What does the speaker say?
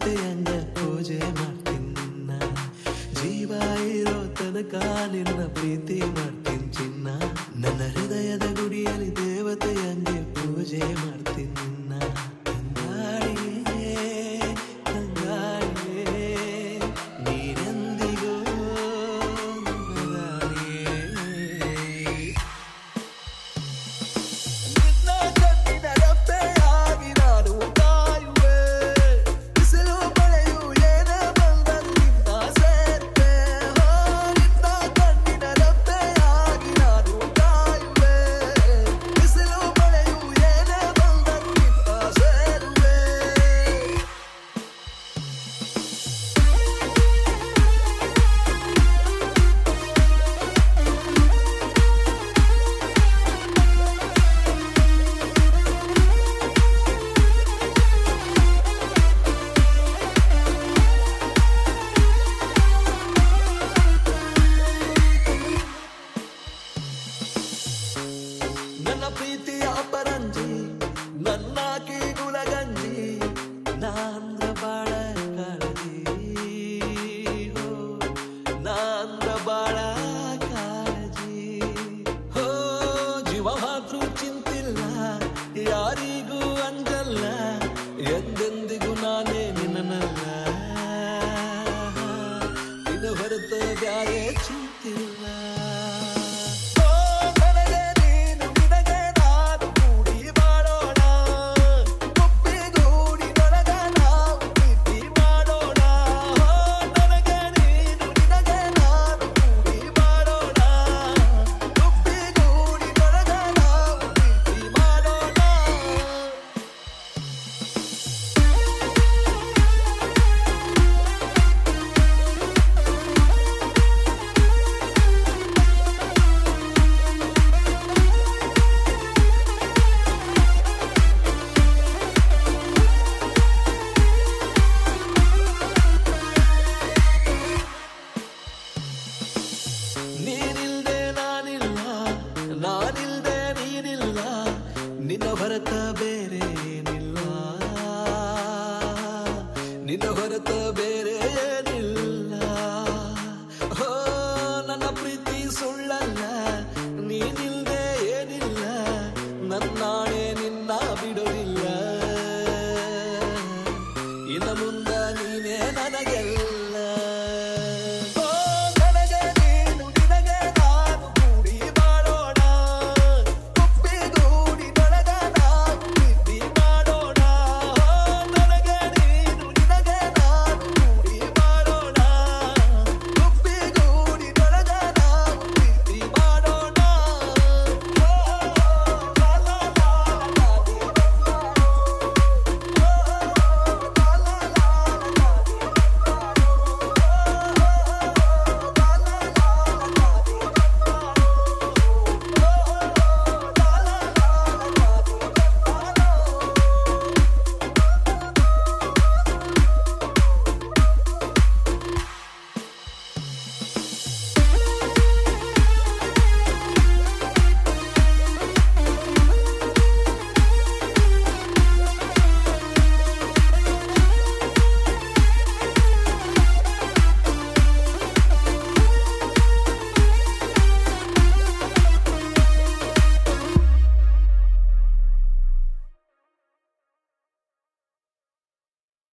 ದೇವತೆಯಂಗ ಪೂಜೆ ಮಾಡ್ತೀನಿ ನಿನ್ನ. ಜೀವ ಇರೋ ತನಕ ನಿನ್ನ ಪ್ರೀತಿ ಮಾಡ್ತೀನಿ ಚಿನ್ನ. ನನ್ನ ಹೃದಯದ ಗುಡಿಯಲ್ಲಿ ದೇವತೆಯಂಗೆ ಪೂಜೆ ಮಾಡ್ತೀನಿ ನಿನ್ನ. ತಂಗಾಳಿಯೇ ತಂಗಾಳಿಯೇ ನೀನೆಂದಿಗೂ ನನ್ನದಾಳಿಯೇ. ನಿನ್ನ ಕಣ್ಣಿನ ರೆಪ್ಪೆಯಾಗಿ ನಾನು ಕಾಯುವೆ. ಬಿಸಿಲು ಮಳೆಯು ಏನೇ ಬಂದರೂ ನಿನ್ನ ಸೇರುವೆ. ನಿನ್ನ ಕಣ್ಣಿನ ರೆಪ್ಪೆಯಾಗಿ ನಾನು ಕಾಯುವೆ. ಬಿಸಿಲು ಮಳೆಯು ಏನೇ ಬಂದರೂ ನಿನ್ನ ಸೇರುವೆ. ನನ್ನ ಪ್ರೀತಿಯ ಅಪರಂಜಿ ನನ್ನಾಕಿ ಗುಲಗಂಜಿ ನಾಂದ್ರ ಬಾಳ ಕಾಳಜಿ. ಹೋ ನಾಂದ್ರ ಬಾಳ ಕಾಳಜಿ. ಹೋ ಜೀವ ಮಾತ್ರ ಚಿಂತಿಲ್ಲ ಯಾರಿಗೂ ಅಂಜಲ್ಲ. ಎಂದೆಂದಿಗೂ ನಾನೇ ನಿನ್ನಲ್ಲ. ಇದು ಹೊರತ ಬ್ಯಾರೆ ಚಿಂತಿಲ್ಲ. ನೀನಿಲ್ದೆ ನಾನಿಲ್ಲ ನಾನಿಲ್ದೆ ನೀನಿಲ್ಲ. ನಿನ್ನ ಹೊರತ ಬೇರೆ ಏನಿಲ್ಲ. ನಿನ್ನ ಹೊರತ ಬೇರೆ